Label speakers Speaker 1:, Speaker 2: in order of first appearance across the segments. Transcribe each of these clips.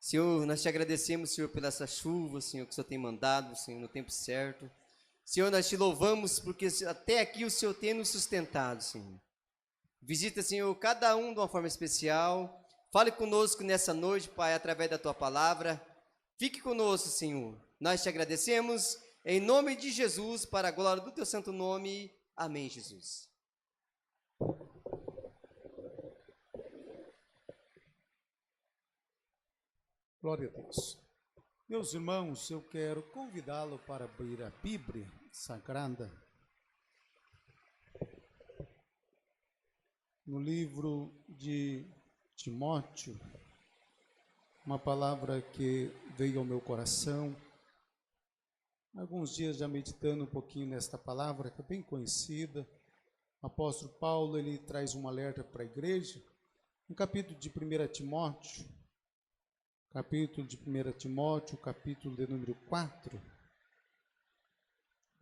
Speaker 1: Senhor, nós te agradecemos, Senhor, pela essa chuva, Senhor, que o Senhor tem mandado, Senhor, no tempo certo. Senhor, nós te louvamos porque até aqui o Senhor tem nos sustentado, Senhor. Visita, Senhor, cada um de uma forma especial. Fale conosco nessa noite, Pai, através da Tua palavra. Fique conosco, Senhor. Nós te agradecemos em nome de Jesus, para a glória do Teu santo nome. Amém, Jesus.
Speaker 2: Glória a Deus. Meus irmãos, eu quero convidá-lo para abrir a Bíblia Sagrada no livro de Timóteo, uma palavra que veio ao meu coração. Alguns dias já meditando um pouquinho nesta palavra, que é bem conhecida. O apóstolo Paulo, ele traz um alerta para a igreja, no capítulo de 1 Timóteo, capítulo de número 4.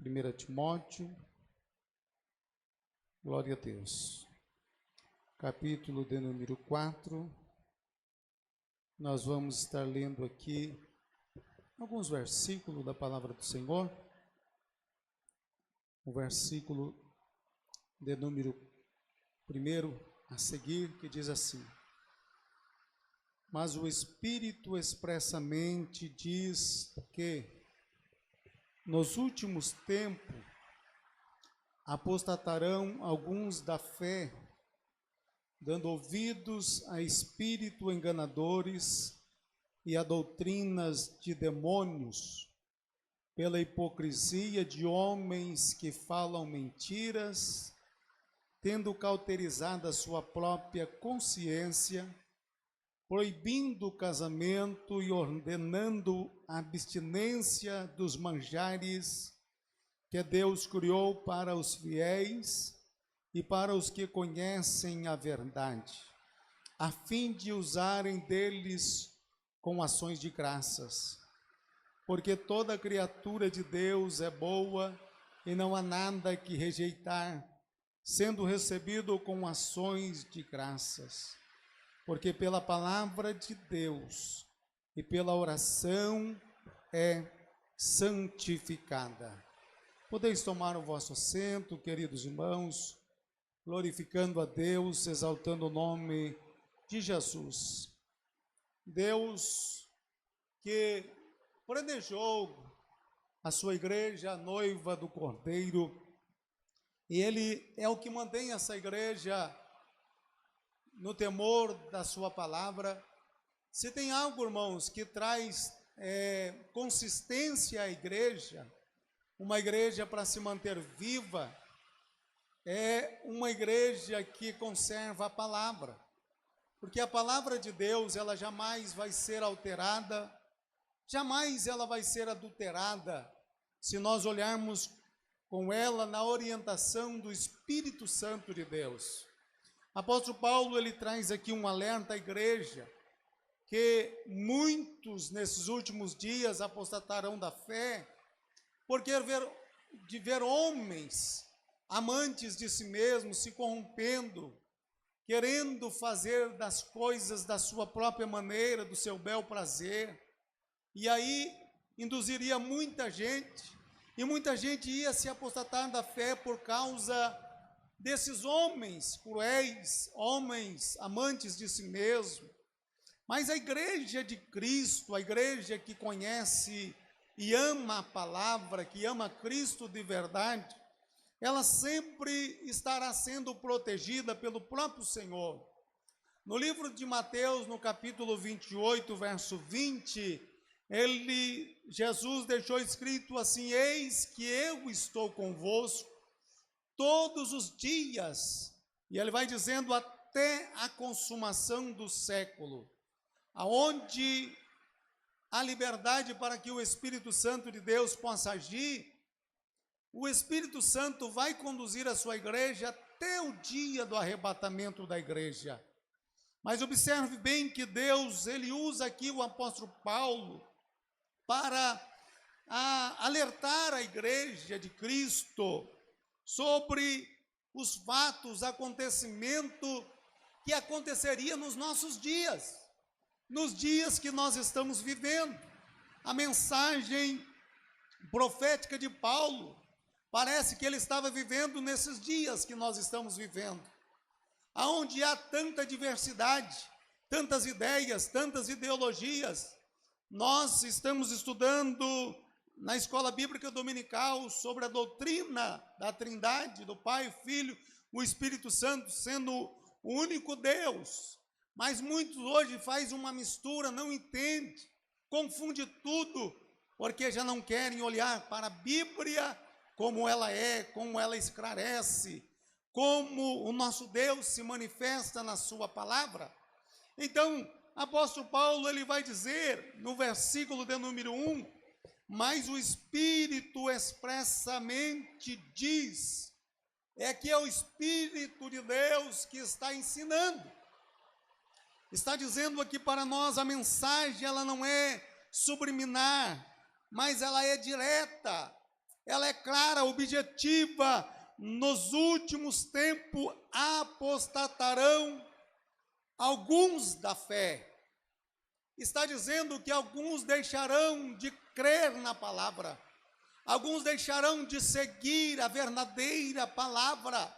Speaker 2: 1 Timóteo, glória a Deus. Capítulo de número 4, nós vamos estar lendo aqui alguns versículos da palavra do Senhor. O versículo de número 1 a seguir, que diz assim: mas o Espírito expressamente diz que, nos últimos tempos, apostatarão alguns da fé, dando ouvidos a espíritos enganadores e a doutrinas de demônios, pela hipocrisia de homens que falam mentiras, tendo cauterizado a sua própria consciência, proibindo o casamento e ordenando a abstinência dos manjares que Deus criou para os fiéis e para os que conhecem a verdade, a fim de usarem deles com ações de graças. Porque toda criatura de Deus é boa e não há nada que rejeitar, sendo recebido com ações de graças. Porque pela palavra de Deus e pela oração é santificada. Podeis tomar o vosso assento, queridos irmãos, glorificando a Deus, exaltando o nome de Jesus. Deus que planejou a sua igreja, a noiva do Cordeiro, e Ele é o que mantém essa igreja no temor da sua palavra. Se tem algo, irmãos, que traz consistência à igreja, uma igreja para se manter viva, é uma igreja que conserva a palavra. Porque a palavra de Deus, ela jamais vai ser alterada, jamais ela vai ser adulterada, se nós olharmos com ela na orientação do Espírito Santo de Deus. Apóstolo Paulo, ele traz aqui um alerta à igreja, que muitos nesses últimos dias apostatarão da fé, porque de ver homens amantes de si mesmos se corrompendo, querendo fazer das coisas da sua própria maneira, do seu bel prazer, e aí induziria muita gente, e muita gente ia se apostatar da fé por causa desses homens cruéis, homens amantes de si mesmo. Mas a igreja de Cristo, a igreja que conhece e ama a palavra, que ama Cristo de verdade, ela sempre estará sendo protegida pelo próprio Senhor. No livro de Mateus, no capítulo 28, verso 20, Jesus deixou escrito assim: eis que eu estou convosco todos os dias, e ele vai dizendo até a consumação do século, aonde a liberdade para que o Espírito Santo de Deus possa agir. O Espírito Santo vai conduzir a sua igreja até o dia do arrebatamento da igreja. Mas observe bem que Deus, ele usa aqui o apóstolo Paulo para alertar a igreja de Cristo sobre os fatos, acontecimento que aconteceria nos nossos dias. nos dias que nós estamos vivendo. A mensagem profética de Paulo, parece que ele estava vivendo nesses dias que nós estamos vivendo, aonde há tanta diversidade, tantas ideias, tantas ideologias. Nós estamos estudando na escola bíblica dominical sobre a doutrina da Trindade, do Pai, o Filho, o Espírito Santo, sendo o único Deus. Mas muitos hoje fazem uma mistura, não entendem, confunde tudo, porque já não querem olhar para a Bíblia como ela é, como ela esclarece, como o nosso Deus se manifesta na sua palavra. Então, apóstolo Paulo, ele vai dizer, no versículo de número 1, mas o Espírito expressamente diz, é que é o Espírito de Deus que está ensinando. Está dizendo aqui para nós, a mensagem, ela não é subliminar, mas ela é direta, ela é clara, objetiva. Nos últimos tempos apostatarão alguns da fé. Está dizendo que alguns deixarão de crer na palavra, alguns deixarão de seguir a verdadeira palavra.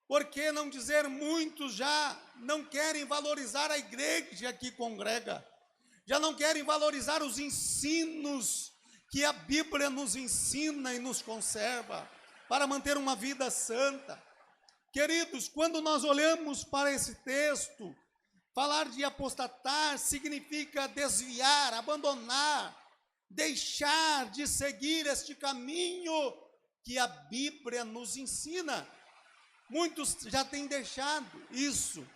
Speaker 2: Por que não dizer, muitos já não querem valorizar a igreja que congrega, já não querem valorizar os ensinos que a Bíblia nos ensina e nos conserva, para manter uma vida santa. Queridos, quando nós olhamos para esse texto, falar de apostatar significa desviar, abandonar, deixar de seguir este caminho que a Bíblia nos ensina. Muitos já têm deixado isso,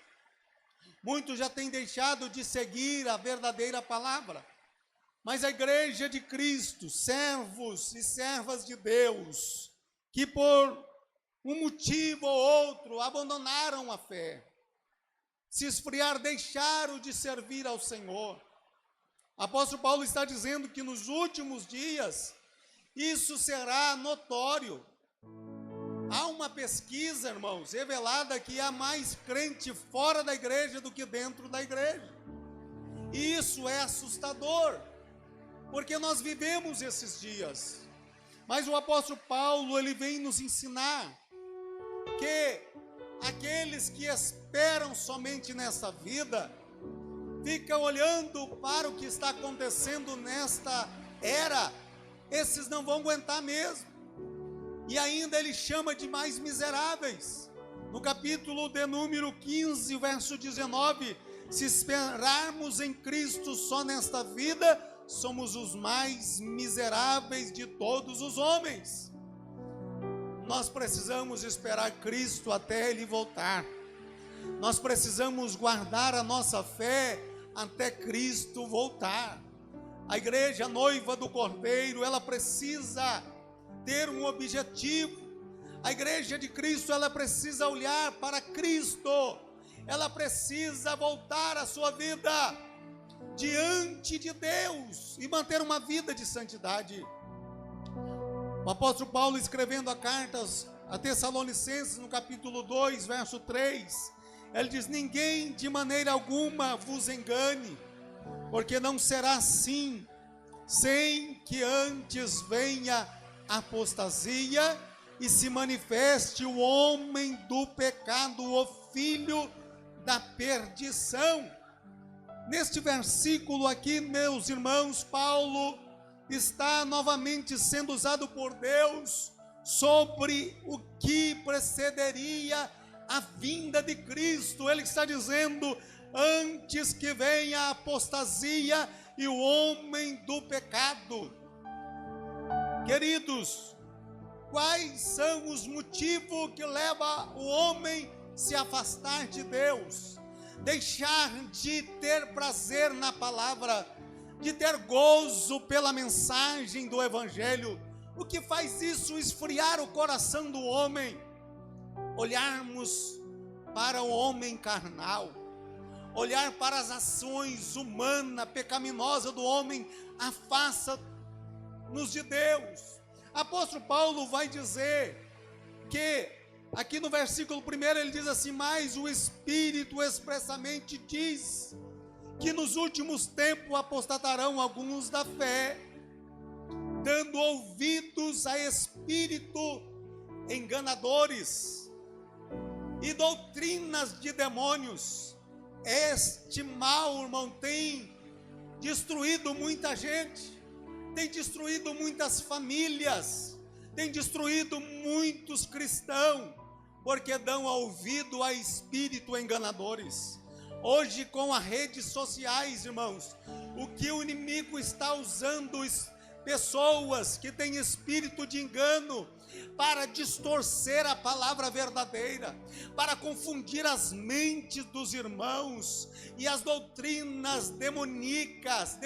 Speaker 2: muitos já têm deixado de seguir a verdadeira palavra. Mas a igreja de Cristo, servos e servas de Deus, que por um motivo ou outro abandonaram a fé, se esfriaram, deixaram de servir ao Senhor. Apóstolo Paulo está dizendo que nos últimos dias isso será notório. Há uma pesquisa, irmãos, revelada que há mais crente fora da igreja do que dentro da igreja. E isso é assustador, porque nós vivemos esses dias. Mas o apóstolo Paulo, ele vem nos ensinar que aqueles que esperam somente nessa vida, ficam olhando para o que está acontecendo nesta era, esses não vão aguentar mesmo. E ainda ele chama de mais miseráveis. No capítulo de número 15, verso 19, se esperarmos em Cristo só nesta vida, somos os mais miseráveis de todos os homens. Nós precisamos esperar Cristo até Ele voltar. Nós precisamos guardar a nossa fé até Cristo voltar. A igreja noiva do Cordeiro, ela precisa ter um objetivo. A igreja de Cristo, ela precisa olhar para Cristo. Ela precisa voltar a sua vida diante de Deus e manter uma vida de santidade. O apóstolo Paulo, escrevendo a carta a Tessalonicenses, no capítulo 2, verso 3, ele diz: ninguém de maneira alguma vos engane, porque não será assim, sem que antes venha a apostasia e se manifeste o homem do pecado, o filho da perdição. Neste versículo aqui, meus irmãos, Paulo está novamente sendo usado por Deus sobre o que precederia a vinda de Cristo. Ele está dizendo: antes que venha a apostasia e o homem do pecado. Queridos, quais são os motivos que levam o homem a se afastar de Deus? Deixar de ter prazer na palavra, de ter gozo pela mensagem do Evangelho. O que faz isso? Esfriar o coração do homem. Olharmos para o homem carnal, olhar para as ações humanas, pecaminosas do homem, afasta-nos de Deus. Apóstolo Paulo vai dizer que, aqui no versículo 1, ele diz assim: mas o Espírito expressamente diz que nos últimos tempos apostatarão alguns da fé, dando ouvidos a espírito enganadores e doutrinas de demônios. Este mal, irmão, tem destruído muita gente, tem destruído muitas famílias, tem destruído muitos cristãos, porque dão ouvido a espírito enganadores. Hoje, com as redes sociais, irmãos, o que o inimigo está usando, pessoas que têm espírito de engano, para distorcer a palavra verdadeira, para confundir as mentes dos irmãos, e as doutrinas demoníacas,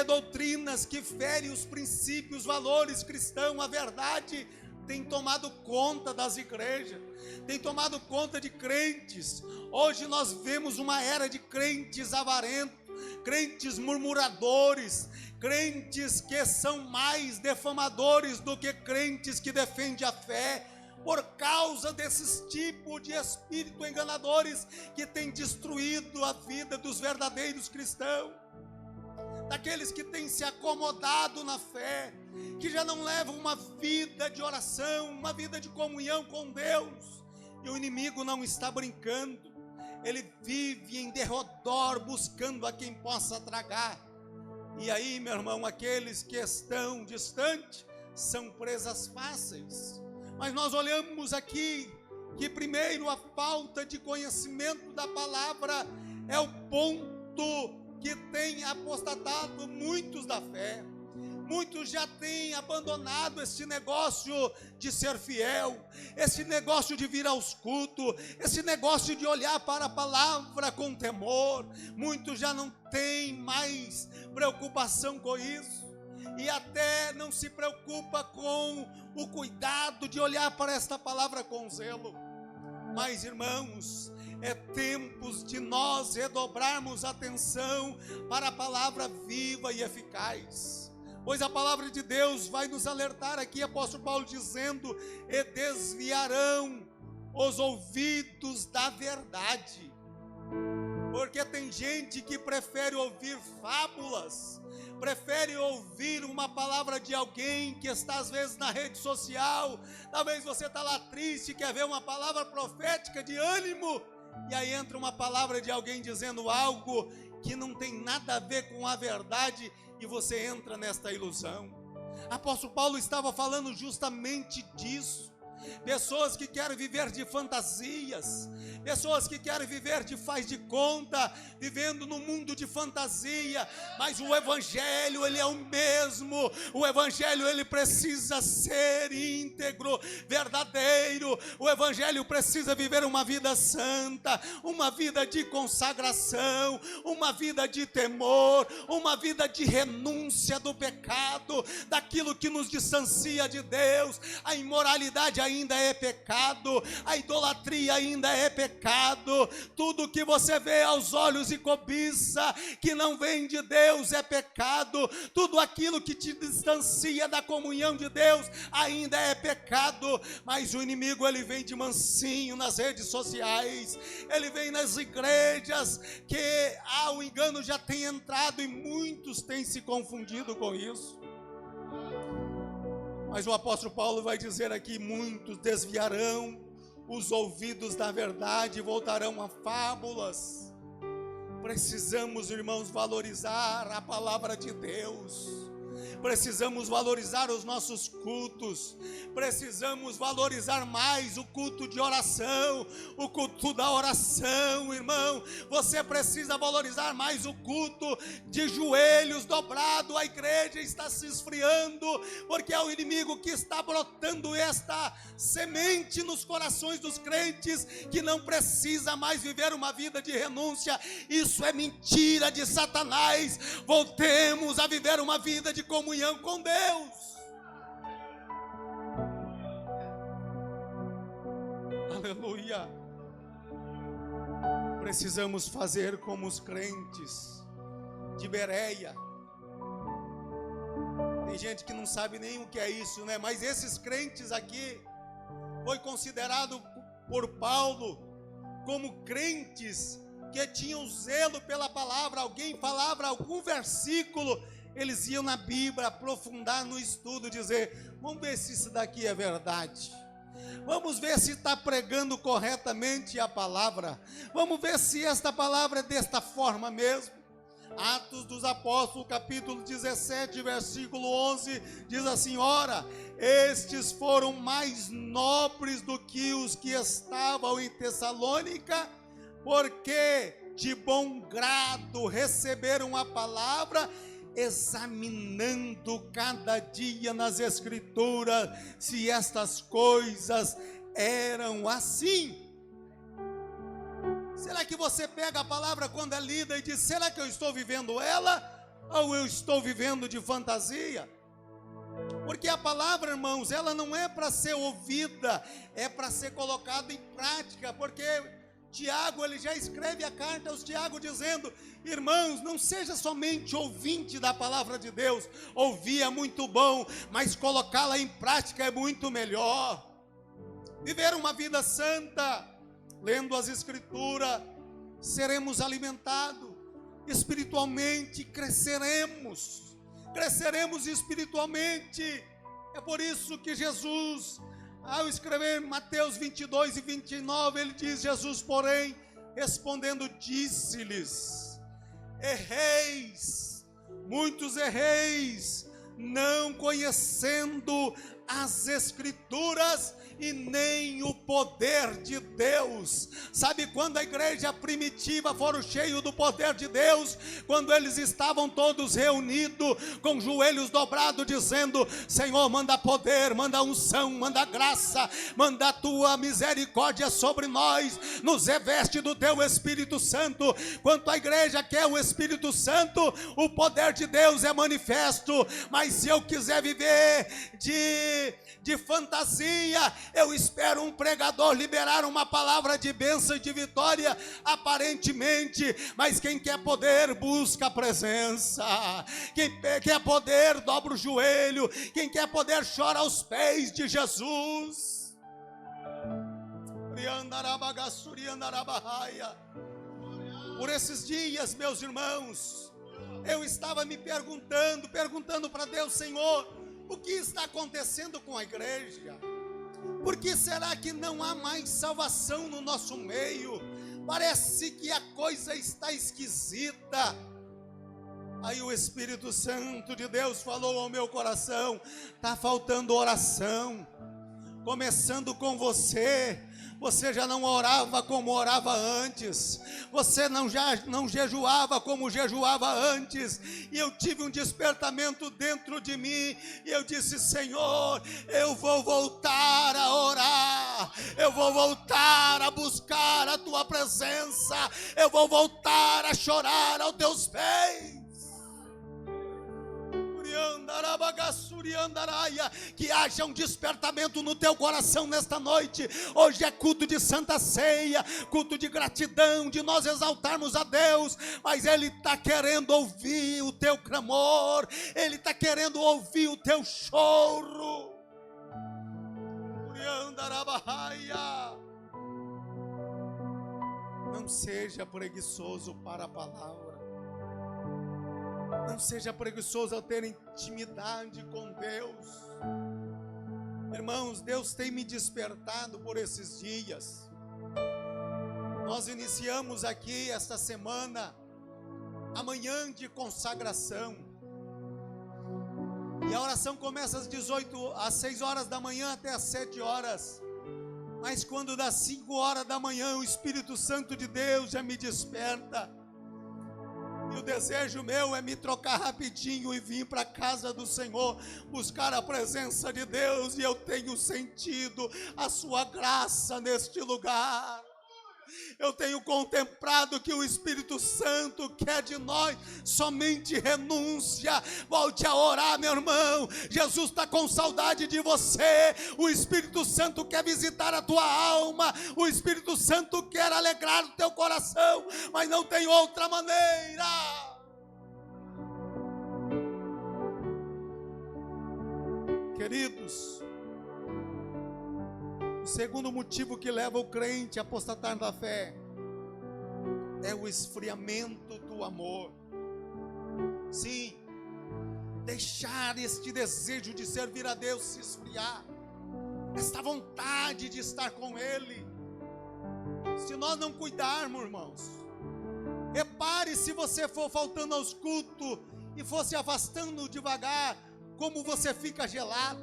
Speaker 2: doutrinas que ferem os princípios, valores cristãos, a verdade, tem tomado conta das igrejas, tem tomado conta de crentes. Hoje nós vemos uma era de crentes avarentos, crentes murmuradores, crentes que são mais defamadores do que crentes que defendem a fé, por causa desses tipos de espírito enganadores que têm destruído a vida dos verdadeiros cristãos, daqueles que têm se acomodado na fé, que já não levam uma vida de oração, uma vida de comunhão com Deus. E o inimigo não está brincando, ele vive em derredor buscando a quem possa tragar. E aí, meu irmão, aqueles que estão distantes são presas fáceis. Mas nós olhamos aqui que primeiro a falta de conhecimento da palavra é o ponto que tem apostatado muitos da fé. Muitos já têm abandonado esse negócio de ser fiel, esse negócio de vir aos cultos, esse negócio de olhar para a palavra com temor. Muitos já não têm mais preocupação com isso, e até não se preocupa com o cuidado de olhar para esta palavra com zelo. Mas, irmãos, é tempos de nós redobrarmos a atenção para a palavra viva e eficaz. Pois a palavra de Deus vai nos alertar aqui, apóstolo Paulo dizendo: e desviarão os ouvidos da verdade. Porque tem gente que prefere ouvir fábulas, prefere ouvir uma palavra de alguém que está às vezes na rede social. Talvez você está lá triste, quer ver uma palavra profética de ânimo, e aí entra uma palavra de alguém dizendo algo que não tem nada a ver com a verdade, e você entra nesta ilusão. Apóstolo Paulo estava falando justamente disso. Pessoas que querem viver de fantasias, pessoas que querem viver de faz de conta, vivendo no mundo de fantasia, mas o evangelho, ele é o mesmo. O evangelho, ele precisa ser íntegro, verdadeiro. O evangelho precisa viver uma vida santa, uma vida de consagração, uma vida de temor, uma vida de renúncia do pecado, daquilo que nos distancia de Deus. A imoralidade ainda é pecado, a idolatria ainda é pecado, tudo que você vê aos olhos e cobiça, que não vem de Deus, é pecado, tudo aquilo que te distancia da comunhão de Deus ainda é pecado. Mas o inimigo, ele vem de mansinho nas redes sociais, ele vem nas igrejas, que o engano já tem entrado e muitos têm se confundido com isso. Mas o apóstolo Paulo vai dizer aqui: muitos desviarão os ouvidos da verdade e voltarão a fábulas. Precisamos, irmãos, valorizar a palavra de Deus. Precisamos valorizar os nossos cultos, precisamos valorizar mais o culto de oração, o culto da oração, irmão. Você precisa valorizar mais o culto de joelhos dobrados. A igreja está se esfriando, porque é o inimigo que está brotando esta semente nos corações dos crentes, que não precisa mais viver uma vida de renúncia. Isso é mentira de Satanás. Voltemos a viver uma vida de comunhão com Deus. Aleluia. Precisamos fazer como os crentes de Bereia. Tem gente que não sabe nem o que é isso, né? Mas esses crentes aqui foi considerado por Paulo como crentes que tinham zelo pela palavra, alguém falava algum versículo, eles iam na Bíblia aprofundar no estudo, dizer: vamos ver se isso daqui é verdade, vamos ver se está pregando corretamente a palavra, vamos ver se esta palavra é desta forma mesmo. Atos dos Apóstolos, capítulo 17, versículo 11, diz assim: ora, estes foram mais nobres do que os que estavam em Tessalônica, porque de bom grado receberam a palavra, examinando cada dia nas Escrituras se estas coisas eram assim. Será que você pega a palavra quando é lida e diz: será que eu estou vivendo ela, ou eu estou vivendo de fantasia? Porque a palavra, irmãos, ela não é para ser ouvida, é para ser colocada em prática. Porque Tiago, ele já escreve a carta aos Tiago dizendo: irmãos, não seja somente ouvinte da palavra de Deus, ouvir é muito bom, mas colocá-la em prática é muito melhor. Viver uma vida santa, lendo as Escrituras, seremos alimentados espiritualmente, cresceremos espiritualmente. É por isso que Jesus, ao escrever Mateus 22 e 29, ele diz: Jesus, porém, respondendo, disse-lhes: erreis, muitos erreis, não conhecendo as Escrituras e nem o poder de Deus. Sabe quando a igreja primitiva foram cheios do poder de Deus? Quando eles estavam todos reunidos, com joelhos dobrados, dizendo: Senhor, manda poder, manda unção, manda graça, manda a tua misericórdia sobre nós, nos reveste do teu Espírito Santo. Quanto a igreja quer o Espírito Santo, o poder de Deus é manifesto. Mas se eu quiser viver de fantasia, eu espero um pregador liberar uma palavra de bênção e de vitória, aparentemente, mas quem quer poder, busca a presença. Quem quer poder, dobra o joelho. Quem quer poder, chora aos pés de Jesus. Por esses dias, meus irmãos, eu estava me perguntando para Deus: Senhor, o que está acontecendo com a igreja? Por que será que não há mais salvação no nosso meio? Parece que a coisa está esquisita. Aí o Espírito Santo de Deus falou ao meu coração: está faltando oração, começando com você. Você já não orava como orava antes, você já não jejuava como jejuava antes. E eu tive um despertamento dentro de mim, e eu disse: Senhor, eu vou voltar a orar, eu vou voltar a buscar a tua presença, eu vou voltar a chorar aos teus pés. Que haja um despertamento no teu coração nesta noite. Hoje é culto de Santa Ceia, culto de gratidão, de nós exaltarmos a Deus, mas Ele está querendo ouvir o teu clamor, Ele está querendo ouvir o teu choro. Não seja preguiçoso para a palavra. Não seja preguiçoso ao ter intimidade com Deus. Irmãos, Deus tem me despertado por esses dias. Nós iniciamos aqui esta semana a manhã de consagração. E a oração começa às 6 horas da manhã até às 7 horas. Mas quando dá 5 horas da manhã, o Espírito Santo de Deus já me desperta. E o desejo meu é me trocar rapidinho e vir para a casa do Senhor, buscar a presença de Deus. E eu tenho sentido a sua graça neste lugar. Eu tenho contemplado que o Espírito Santo quer de nós somente renúncia. Volte a orar, meu irmão. Jesus está com saudade de você. O Espírito Santo quer visitar a tua alma. O Espírito Santo quer alegrar o teu coração, mas não tem outra maneira. Queridos, o segundo motivo que leva o crente a apostatar da fé é o esfriamento do amor. Sim, deixar este desejo de servir a Deus se esfriar, esta vontade de estar com Ele. Se nós não cuidarmos, irmãos, repare, se você for faltando aos cultos e for se afastando devagar, como você fica gelado.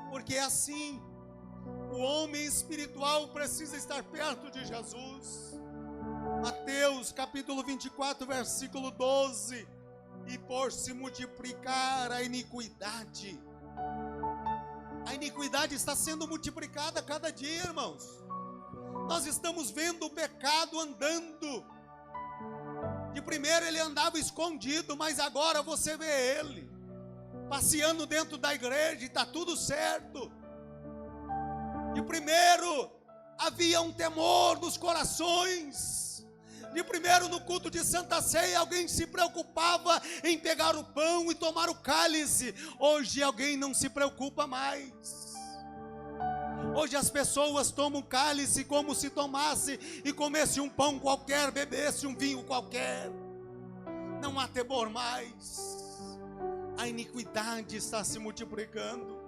Speaker 2: Porque é assim, o homem espiritual precisa estar perto de Jesus. Mateus capítulo 24, versículo 12. E por se multiplicar a iniquidade está sendo multiplicada a cada dia, irmãos. Nós estamos vendo o pecado andando. De primeiro ele andava escondido, mas agora você vê ele passeando dentro da igreja e está tudo certo. De primeiro havia um temor nos corações. De primeiro, no culto de Santa Ceia, alguém se preocupava em pegar o pão e tomar o cálice. Hoje alguém não se preocupa mais. Hoje as pessoas tomam cálice como se tomasse e comesse um pão qualquer, bebesse um vinho qualquer. Não há temor mais. A iniquidade está se multiplicando.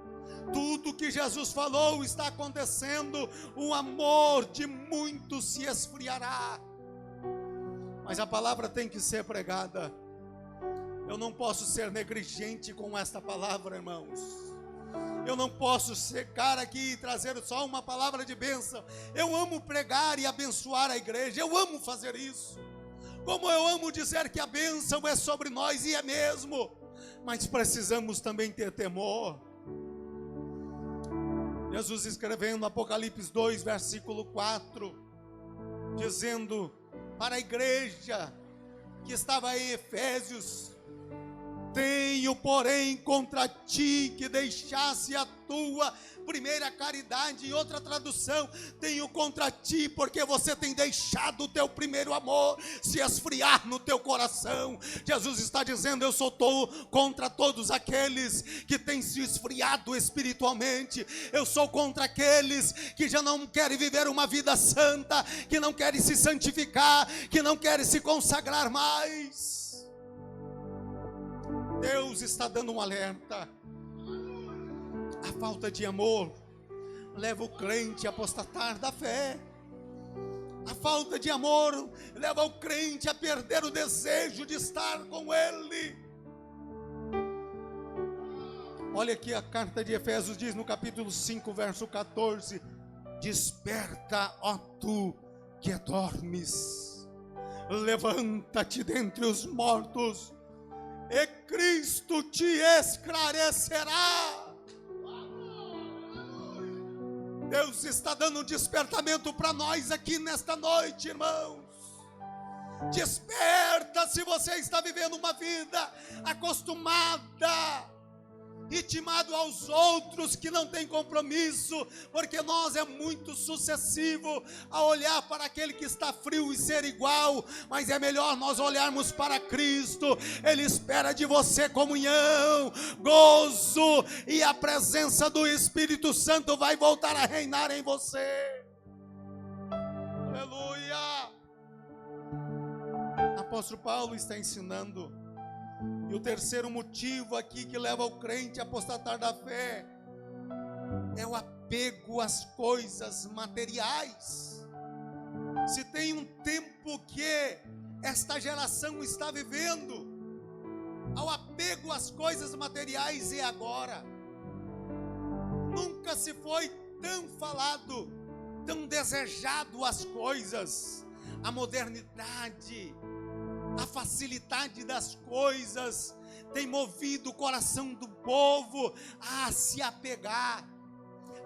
Speaker 2: Tudo que Jesus falou está acontecendo. O amor de muitos se esfriará. Mas a palavra tem que ser pregada. Eu não posso ser negligente com esta palavra, irmãos. Eu não posso chegar aqui e trazer só uma palavra de bênção. Eu amo pregar e abençoar a igreja. Eu amo fazer isso. Como eu amo dizer que a bênção é sobre nós, e é mesmo. Mas precisamos também ter temor. Jesus escrevendo no Apocalipse 2, versículo 4, dizendo para a igreja que estava em Efésios: tenho, porém, contra ti que deixasse a tua primeira caridade. Em outra tradução, tenho contra ti porque você tem deixado o teu primeiro amor se esfriar no teu coração. Jesus está dizendo: eu sou contra todos aqueles que têm se esfriado espiritualmente. Eu sou contra aqueles que já não querem viver uma vida santa, que não querem se santificar, que não querem se consagrar mais. Deus está dando um alerta. A falta de amor leva o crente a apostatar da fé. A falta de amor leva o crente a perder o desejo de estar com Ele. Olha aqui, a carta de Efésios diz no capítulo 5, verso 14: desperta, ó tu que dormes, levanta-te dentre os mortos, e Cristo te esclarecerá. Deus está dando um despertamento para nós aqui nesta noite, irmãos. Desperta, se você está vivendo uma vida acostumada, intimado aos outros, que não tem compromisso, porque nós é muito sucessivo a olhar para aquele que está frio e ser igual, mas é melhor nós olharmos para Cristo. Ele espera de você comunhão, gozo, e a presença do Espírito Santo vai voltar a reinar em você. Aleluia! Apóstolo Paulo está ensinando. E o terceiro motivo aqui que leva o crente a apostatar da fé é o apego às coisas materiais. Se tem um tempo que esta geração está vivendo, ao apego às coisas materiais, é agora. Nunca se foi tão falado, tão desejado as coisas, a modernidade, a facilidade das coisas tem movido o coração do povo a se apegar,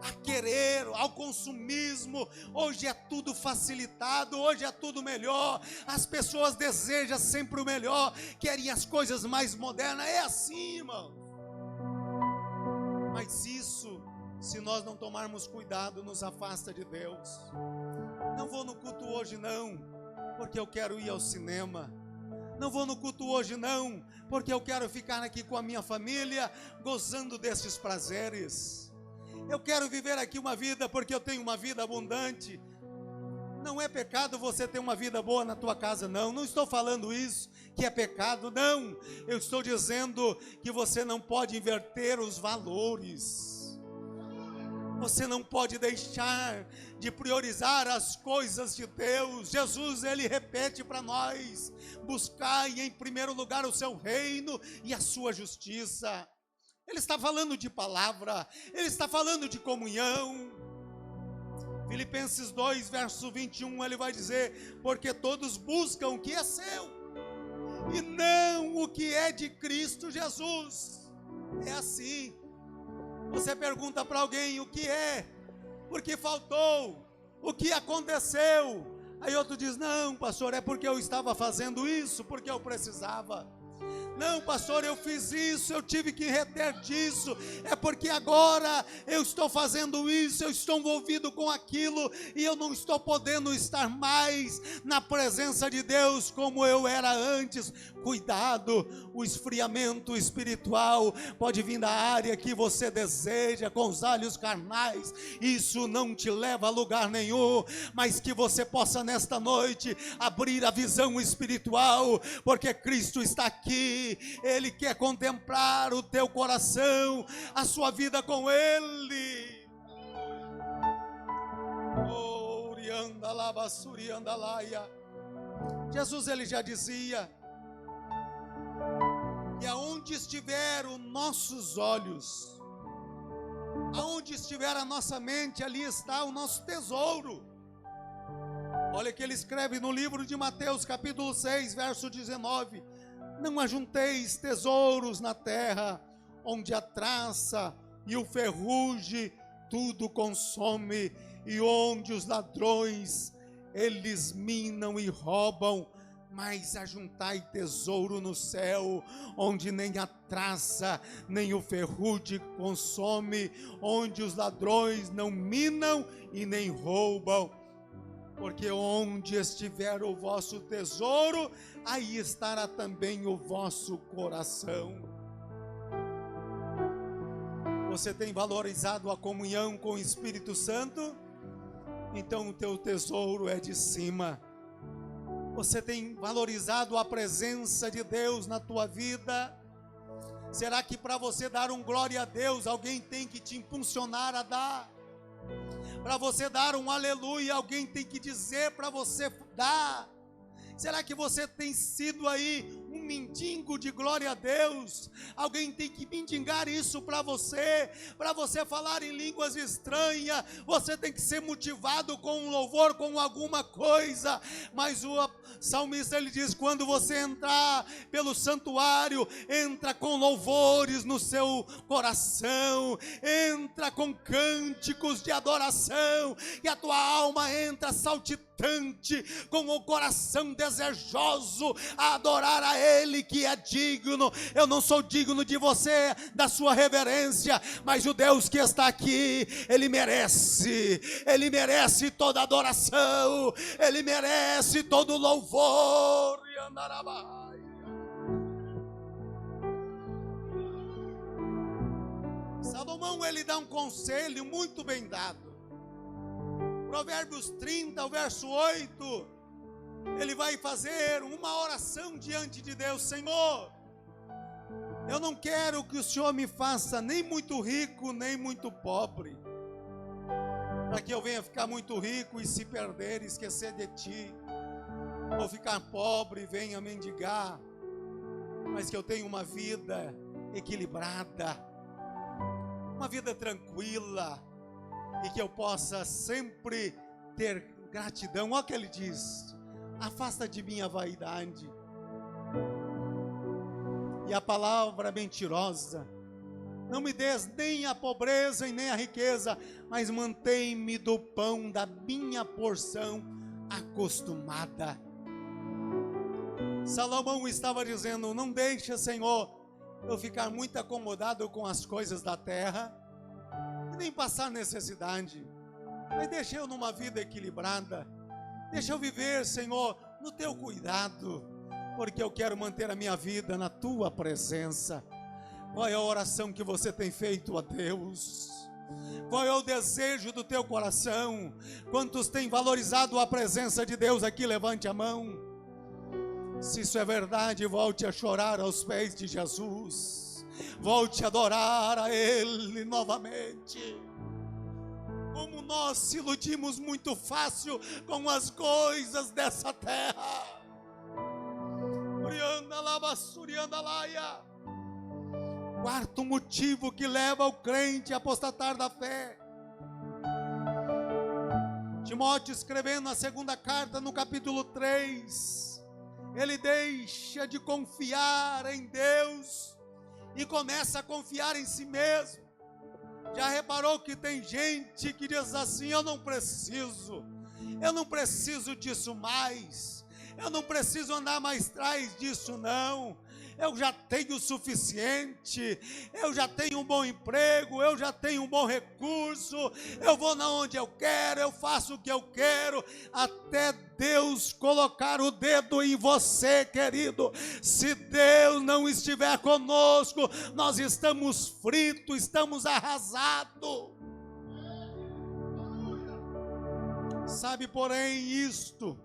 Speaker 2: a querer, ao consumismo. Hoje é tudo facilitado, hoje é tudo melhor. As pessoas desejam sempre o melhor, querem as coisas mais modernas. É assim, irmão. Mas isso, se nós não tomarmos cuidado, nos afasta de Deus. Não vou no culto hoje não, porque eu quero ir ao cinema. Não vou no culto hoje não, porque eu quero ficar aqui com a minha família, gozando desses prazeres. Eu quero viver aqui uma vida porque eu tenho uma vida abundante. Não é pecado você ter uma vida boa na tua casa, não. Não estou falando isso, que é pecado, não. Eu estou dizendo que você não pode inverter os valores. Você não pode deixar de priorizar as coisas de Deus. Jesus, ele repete para nós: buscai em primeiro lugar o seu reino e a sua justiça. Ele está falando de palavra, ele está falando de comunhão. Filipenses 2, verso 21, ele vai dizer: porque todos buscam o que é seu, e não o que é de Cristo Jesus. É assim. Você pergunta para alguém o que é, porque faltou, o que aconteceu. Aí outro diz: não, pastor, é porque eu estava fazendo isso, porque eu precisava. Não, pastor, eu fiz isso, eu tive que reter disso, é porque agora eu estou fazendo isso, eu estou envolvido com aquilo, e eu não estou podendo estar mais na presença de Deus como eu era antes. Cuidado, o esfriamento espiritual pode vir da área que você deseja, com os olhos carnais. Isso não te leva a lugar nenhum, mas que você possa nesta noite abrir a visão espiritual, porque Cristo está aqui. Ele quer contemplar o teu coração, a sua vida com Ele. Jesus, ele já dizia que aonde estiver os nossos olhos, aonde estiver a nossa mente, ali está o nosso tesouro. Olha que ele escreve no livro de Mateus, capítulo 6, verso 19: não ajunteis tesouros na terra, onde a traça e o ferrugem tudo consome, e onde os ladrões eles minam e roubam. Mas ajuntai tesouro no céu, onde nem a traça nem o ferrugem consome, onde os ladrões não minam e nem roubam. Porque onde estiver o vosso tesouro, aí estará também o vosso coração. Você tem valorizado a comunhão com o Espírito Santo? Então o teu tesouro é de cima. Você tem valorizado a presença de Deus na tua vida? Será que para você dar um glória a Deus, alguém tem que te impulsionar a dar? Para você dar um aleluia, alguém tem que dizer para você dar? Será que você tem sido aí um mendigo de glória a Deus? Alguém tem que mendigar isso para você falar em línguas estranhas. Você tem que ser motivado com um louvor, com alguma coisa. Mas o salmista, ele diz: quando você entrar pelo santuário, entra com louvores no seu coração, entra com cânticos de adoração, e a tua alma entra saltitante, com o coração desejoso a adorar a Ele que é digno. Eu não sou digno de você, da sua reverência, mas o Deus que está aqui, Ele merece toda adoração, Ele merece todo louvor. Salomão, ele dá um conselho muito bem dado. Provérbios 30, o verso 8, ele vai fazer uma oração diante de Deus: Senhor, eu não quero que o Senhor me faça nem muito rico, nem muito pobre, para que eu venha ficar muito rico e se perder, esquecer de Ti, ou ficar pobre e venha mendigar, mas que eu tenha uma vida equilibrada, uma vida tranquila, e que eu possa sempre ter gratidão. Olha o que ele diz: afasta de mim a vaidade e a palavra mentirosa. Não me des nem a pobreza e nem a riqueza, mas mantém-me do pão da minha porção acostumada. Salomão estava dizendo: não deixa, Senhor, eu ficar muito acomodado com as coisas da terra, nem passar necessidade, mas deixa eu numa vida equilibrada. Deixa eu viver, Senhor, no Teu cuidado, porque eu quero manter a minha vida na Tua presença. Qual é a oração que você tem feito a Deus? Qual é o desejo do teu coração? Quantos têm valorizado a presença de Deus aqui? Levante a mão. Se isso é verdade, volte a chorar aos pés de Jesus. Volte a adorar a Ele novamente. Como nós se iludimos muito fácil com as coisas dessa terra. Quarto motivo que leva o crente a apostatar da fé. Timóteo, escrevendo na segunda carta, no capítulo 3, ele deixa de confiar em Deus e começa a confiar em si mesmo. Já reparou que tem gente que diz assim: eu não preciso disso mais, eu não preciso andar mais atrás disso não, eu já tenho o suficiente, eu já tenho um bom emprego, eu já tenho um bom recurso, eu vou na onde eu quero, eu faço o que eu quero, até Deus colocar o dedo em você, querido. Se Deus não estiver conosco, nós estamos fritos, estamos arrasados. Sabe, porém, isto,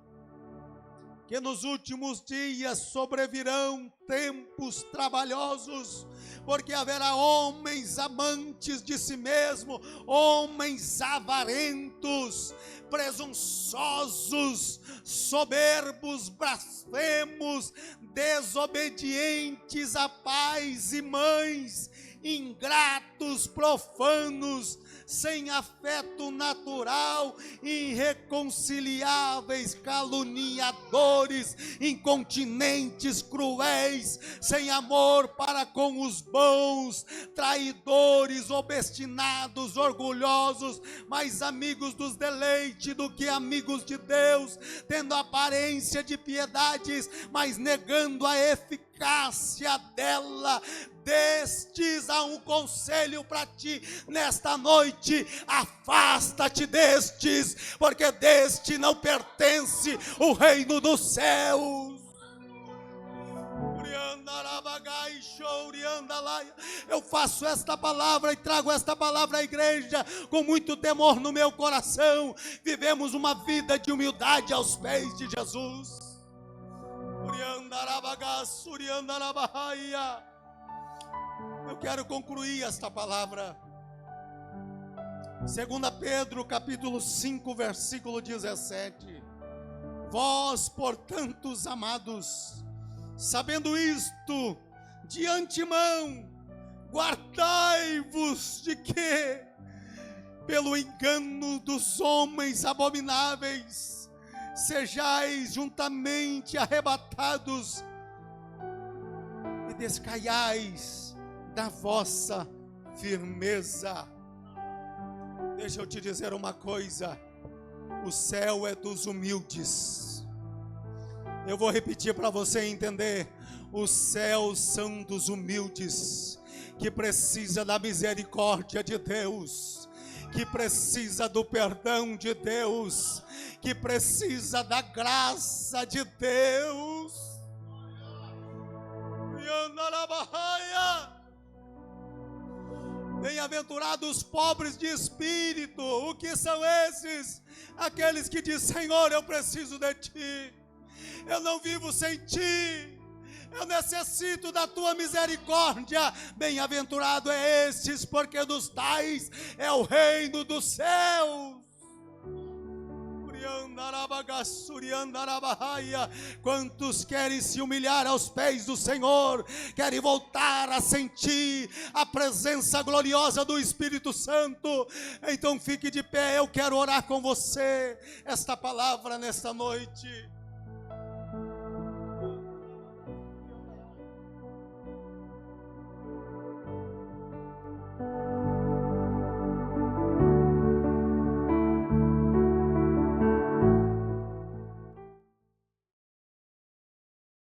Speaker 2: que nos últimos dias sobrevirão tempos trabalhosos, porque haverá homens amantes de si mesmo, homens avarentos, presunçosos, soberbos, blasfemos, desobedientes a pais e mães, ingratos, profanos, sem afeto natural, irreconciliáveis, caluniadores, incontinentes, cruéis, sem amor para com os bons, traidores, obstinados, orgulhosos, mais amigos dos deleites do que amigos de Deus, tendo aparência de piedades, mas negando a eficácia dela. Destes há um conselho para ti nesta noite: afasta-te destes, porque deste não pertence o reino dos céus. Eu faço esta palavra e trago esta palavra à igreja com muito temor no meu coração. Vivemos uma vida de humildade aos pés de Jesus. Eu quero concluir esta palavra. 2 Pedro, capítulo 5, versículo 17. Vós, portanto, amados, sabendo isto de antemão, guardai-vos de que, pelo engano dos homens abomináveis, sejais juntamente arrebatados e descaiais da vossa firmeza. Deixa eu te dizer uma coisa: o céu é dos humildes. Eu vou repetir para você entender: os céus são dos humildes, que precisa da misericórdia de Deus, que precisa do perdão de Deus, que precisa da graça de Deus. Bem-aventurados os pobres de espírito. O que são esses? Aqueles que dizem: Senhor, eu preciso de Ti, eu não vivo sem Ti, eu necessito da Tua misericórdia. Bem-aventurado é estes, porque dos tais é o reino dos céus. Quantos querem se humilhar aos pés do Senhor, querem voltar a sentir a presença gloriosa do Espírito Santo? Então fique de pé, eu quero orar com você esta palavra nesta noite.